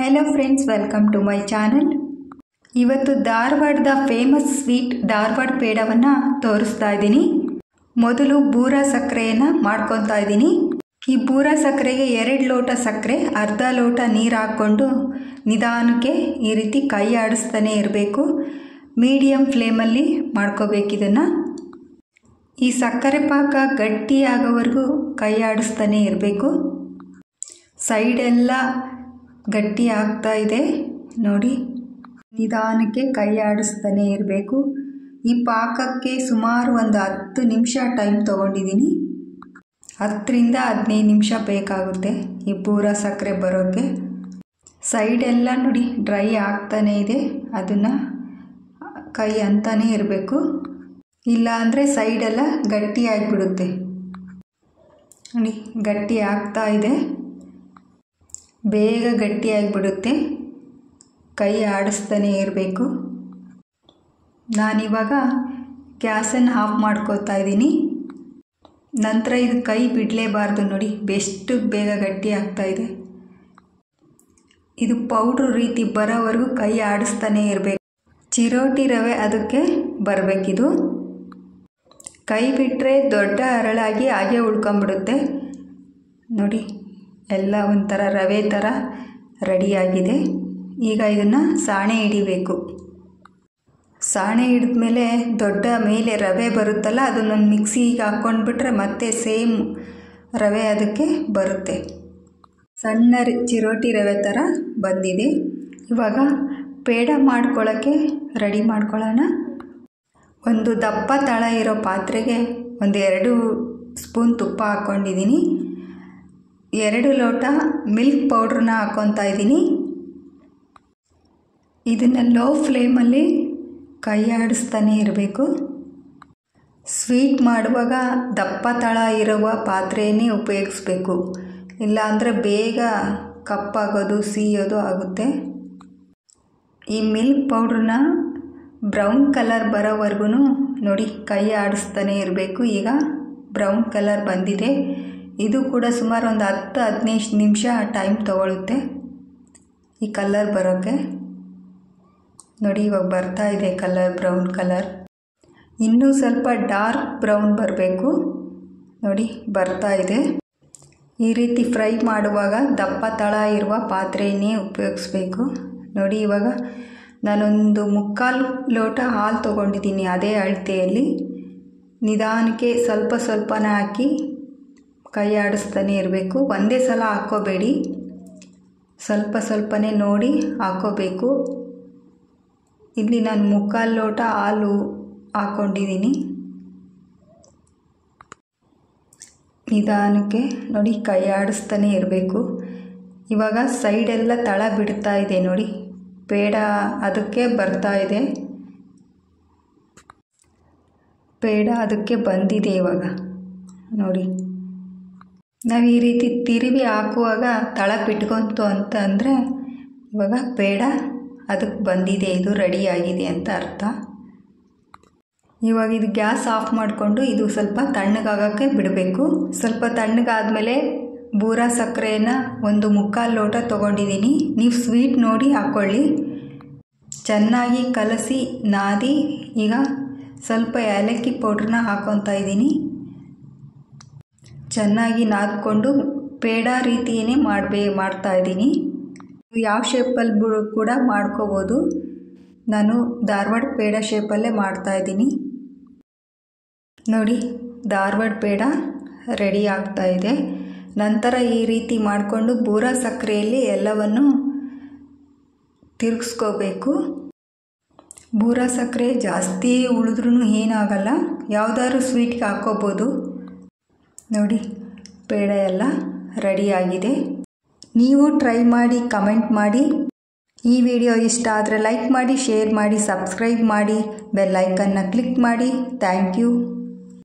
Hello friends, welcome to my channel. ಇವತ್ತು ಧಾರವಾಡದ famous sweet Dharwad ಪೇಡವನ್ನು ತೋರಿಸ್ತಾ ಇದ್ದೀನಿ. ಮೊದಲು ಬೂರ ಸಕ್ಕರೆಯನ್ನು ಮಾಡ್ಕೊತಾ ಇದ್ದೀನಿ. ಈ ಬೂರ ಸಕ್ಕರೆಗೆ 2 ಲೋಟ ಸಕ್ಕರೆ, ಅರ್ಧ ಲೋಟ ನೀರು ಹಾಕ್ಕೊಂಡು ನಿಧಾನಕ್ಕೆ ಈ ರೀತಿ ಕೈ ಆಡಿಸ್ತಾನೆ ಇರಬೇಕು. ಮೀಡಿಯಮ್ ಫ್ಲೇಮಲ್ಲಿ ಮಾಡ್ಕೋಬೇಕಿದನ್ನು. ಈ ಸಕ್ಕರೆ ಪಾಕ ಗಟ್ಟಿಯಾಗೋವರೆಗೂ ಕೈ ಆಡಿಸ್ತಾನೆ ಇರಬೇಕು. ಸೈಡೆಲ್ಲ ಗಟ್ಟಿ ಆಗ್ತಾ ಇದೆ ನೋಡಿ, ನಿಧಾನಕ್ಕೆ ಕೈ ಆಡಿಸ್ತಾನೆ ಇರಬೇಕು. ಈ ಪಾಕಕ್ಕೆ ಸುಮಾರು ಒಂದು 10 ನಿಮಿಷ ಟೈಮ್ ತೊಗೊಂಡಿದ್ದೀನಿ. 10 ರಿಂದ 15 ನಿಮಿಷ ಬೇಕಾಗುತ್ತೆ ಈ ಬೂರ ಸಕ್ಕರೆ ಬರೋಕ್ಕೆ. ಸೈಡೆಲ್ಲ ನೋಡಿ ಡ್ರೈ ಆಗ್ತಾನೆ ಇದೆ, ಅದನ್ನು ಕೈ ಅಂತಾನೆ ಇರಬೇಕು, ಇಲ್ಲ ಅಂದರೆ ಸೈಡೆಲ್ಲ ಗಟ್ಟಿ ಆಗಿಬಿಡುತ್ತೆ. ನೋಡಿ ಗಟ್ಟಿ ಆಗ್ತಾ ಇದೆ, ಬೇಗ ಗಟ್ಟಿಯಾಗಿಬಿಡುತ್ತೆ. ಕೈ ಆಡಿಸ್ತಾನೆ ಇರಬೇಕು. ನಾನಿವಾಗ ಗ್ಯಾಸನ್ನು ಆಫ್ ಮಾಡ್ಕೋತಾ ಇದ್ದೀನಿ. ನಂತರ ಇದು ಕೈ ಬಿಡಲೇಬಾರ್ದು ನೋಡಿ, ಬೆಷ್ಟು ಬೇಗ ಗಟ್ಟಿ ಆಗ್ತಾ ಇದೆ. ಇದು ಪೌಡ್ರ್ ರೀತಿ ಬರೋವರೆಗೂ ಕೈ ಆಡಿಸ್ತಾನೆ ಇರಬೇಕು. ಚಿರೋಟಿ ರವೆ ಅದಕ್ಕೆ ಬರಬೇಕಿದು. ಕೈ ಬಿಟ್ಟರೆ ದೊಡ್ಡ ಹರಳಾಗಿ ಹಾಗೆ ಉಳ್ಕೊಂಬಿಡುತ್ತೆ ನೋಡಿ. ಎಲ್ಲ ಒಂಥರ ರವೆ ಥರ ರೆಡಿಯಾಗಿದೆ. ಈಗ ಇದನ್ನು ಸಾಣೆ ಹಿಡಿಬೇಕು. ಸಾಣೆ ಹಿಡಿದ್ಮೇಲೆ ದೊಡ್ಡ ಮೇಲೆ ರವೆ ಬರುತ್ತಲ್ಲ, ಅದನ್ನೊಂದು ಮಿಕ್ಸಿಗೆ ಹಾಕ್ಕೊಂಡ್ಬಿಟ್ರೆ ಮತ್ತೆ ಸೇಮ್ ರವೆ ಅದಕ್ಕೆ ಬರುತ್ತೆ. ಸಣ್ಣ ಚಿರೋಟಿ ರವೆ ಥರ ಬಂದಿದೆ. ಇವಾಗ ಪೇಡ ಮಾಡ್ಕೊಳ್ಳೋಕ್ಕೆ ರೆಡಿ ಮಾಡ್ಕೊಳ್ಳೋಣ. ಒಂದು ದಪ್ಪ ತಳ ಇರೋ ಪಾತ್ರೆಗೆ ಒಂದು 2 ಸ್ಪೂನ್ ತುಪ್ಪ ಹಾಕ್ಕೊಂಡಿದ್ದೀನಿ. 2 ಲೋಟ ಮಿಲ್ಕ್ ಪೌಡ್ರನ್ನ ಹಾಕ್ಕೊತಾ ಇದ್ದೀನಿ. ಇದನ್ನು ಲೋ ಫ್ಲೇಮಲ್ಲಿ ಕೈ ಆಡಿಸ್ತಾನೆ ಇರಬೇಕು. ಸ್ವೀಟ್ ಮಾಡುವಾಗ ದಪ್ಪ ತಳ ಇರುವ ಪಾತ್ರೆಯನ್ನೇ ಉಪಯೋಗಿಸ್ಬೇಕು, ಇಲ್ಲಾಂದರೆ ಬೇಗ ಕಪ್ಪಾಗೋದು ಸಿಯೋದು ಆಗುತ್ತೆ. ಈ ಮಿಲ್ಕ್ ಪೌಡ್ರನ್ನ ಬ್ರೌನ್ ಕಲರ್ ಬರೋವರೆಗೂ ನೋಡಿ ಕೈ ಆಡಿಸ್ತಾನೆ ಇರಬೇಕು. ಈಗ ಬ್ರೌನ್ ಕಲರ್ ಬಂದಿದೆ. ಇದು ಕೂಡ ಸುಮಾರು ಒಂದು 10-15 ನಿಮಿಷ ಟೈಮ್ ತೊಗೊಳುತ್ತೆ ಈ ಕಲರ್ ಬರೋಕ್ಕೆ. ನೋಡಿ ಇವಾಗ ಬರ್ತಾ ಇದೆ ಕಲರ್, ಬ್ರೌನ್ ಕಲರ್. ಇನ್ನೂ ಸ್ವಲ್ಪ ಡಾರ್ಕ್ ಬ್ರೌನ್ ಬರಬೇಕು ನೋಡಿ, ಬರ್ತಾ ಇದೆ. ಈ ರೀತಿ ಫ್ರೈ ಮಾಡುವಾಗ ದಪ್ಪ ತಳ ಇರುವ ಪಾತ್ರೆಯನ್ನೇ ಉಪಯೋಗಿಸ್ಬೇಕು ನೋಡಿ. ಇವಾಗ ನಾನೊಂದು 3/4 ಲೋಟ ಹಾಲು ತೊಗೊಂಡಿದ್ದೀನಿ. ಅದೇ ಅಳತೆಯಲ್ಲಿ ನಿಧಾನಕ್ಕೆ ಸ್ವಲ್ಪ ಸ್ವಲ್ಪನೇ ಹಾಕಿ ಕೈ ಆಡಿಸ್ತಾನೆ ಇರಬೇಕು. ಒಂದೇ ಸಲ ಹಾಕ್ಕೋಬೇಡಿ, ಸ್ವಲ್ಪ ಸ್ವಲ್ಪನೇ ನೋಡಿ ಹಾಕ್ಕೋಬೇಕು. ಇಲ್ಲಿ ನಾನು 3/4 ಲೋಟ ಹಾಲು ಹಾಕ್ಕೊಂಡಿದ್ದೀನಿ. ನಿಧಾನಕ್ಕೆ ನೋಡಿ ಕೈ ಆಡಿಸ್ತಾನೆ ಇರಬೇಕು. ಇವಾಗ ಸೈಡೆಲ್ಲ ತಳ ಬಿಡ್ತಾ ಇದೆ ನೋಡಿ, ಪೇಡ ಅದಕ್ಕೆ ಬರ್ತಾ ಇದೆ. ಪೇಡ ಅದಕ್ಕೆ ಬಂದಿದೆ ಇವಾಗ ನೋಡಿ. ನಾವು ಈ ರೀತಿ ತಿರುವಿ ಹಾಕುವಾಗ ತಳ ಬಿಟ್ಕೊಂತು ಅಂತ ಅಂದರೆ ಇವಾಗ ಪೇಡ ಅದಕ್ಕೆ ಬಂದಿದೆ, ಇದು ರೆಡಿಯಾಗಿದೆ ಅಂತ ಅರ್ಥ. ಇವಾಗ ಇದು ಗ್ಯಾಸ್ ಆಫ್ ಮಾಡಿಕೊಂಡು ಇದು ಸ್ವಲ್ಪ ತಣ್ಣಗಾಗೋಕ್ಕೆ ಬಿಡಬೇಕು. ಸ್ವಲ್ಪ ತಣ್ಣಗಾದ್ಮೇಲೆ ಬೂರ ಸಕ್ಕರೆಯನ್ನು ಒಂದು 3/4 ಲೋಟ ತೊಗೊಂಡಿದ್ದೀನಿ. ನೀವು ಸ್ವೀಟ್ ನೋಡಿ ಹಾಕ್ಕೊಳ್ಳಿ. ಚೆನ್ನಾಗಿ ಕಲಸಿ ನಾದಿ ಈಗ ಸ್ವಲ್ಪ ಏಲಕ್ಕಿ ಪೌಡ್ರನ್ನ ಹಾಕ್ಕೊತಾ ಇದ್ದೀನಿ. ಚೆನ್ನಾಗಿ ನಾದ್ಕೊಂಡು ಪೇಡ ರೀತಿಯೇ ಮಾಡ್ತಾ ಇದ್ದೀನಿ. ಯಾವ ಶೇಪಲ್ಲಿ ಕೂಡ ಮಾಡ್ಕೋಬೋದು. ನಾನು ಧಾರವಾಡ ಪೇಡ ಶೇಪಲ್ಲೇ ಮಾಡ್ತಾ ಇದ್ದೀನಿ ನೋಡಿ. ಧಾರವಾಡ ಪೇಡ ರೆಡಿ ಆಗ್ತಾ ಇದೆ. ನಂತರ ಈ ರೀತಿ ಮಾಡಿಕೊಂಡು ಬೂರ ಸಕ್ಕರೆಯಲ್ಲಿ ಎಲ್ಲವನ್ನು ತಿರುಗಿಸ್ಕೋಬೇಕು. ಬೂರ ಸಕ್ಕರೆ ಜಾಸ್ತಿ ಉಳಿದ್ರೂ ಏನಾಗಲ್ಲ, ಯಾವುದಾದ್ರು ಸ್ವೀಟ್ಗೆ ಹಾಕ್ಕೋಬೋದು ನೋಡಿ. ಪೇಡ ಎಲ್ಲ ರೆಡಿಯಾಗಿದೆ. ನೀವು ಟ್ರೈ ಮಾಡಿ ಕಮೆಂಟ್ ಮಾಡಿ. ಈ ವಿಡಿಯೋ ಇಷ್ಟ ಆದರೆ ಲೈಕ್ ಮಾಡಿ, ಶೇರ್ ಮಾಡಿ, ಸಬ್ಸ್ಕ್ರೈಬ್ ಮಾಡಿ, ಬೆಲ್ ಐಕನ್ನ ಕ್ಲಿಕ್ ಮಾಡಿ. Thank you.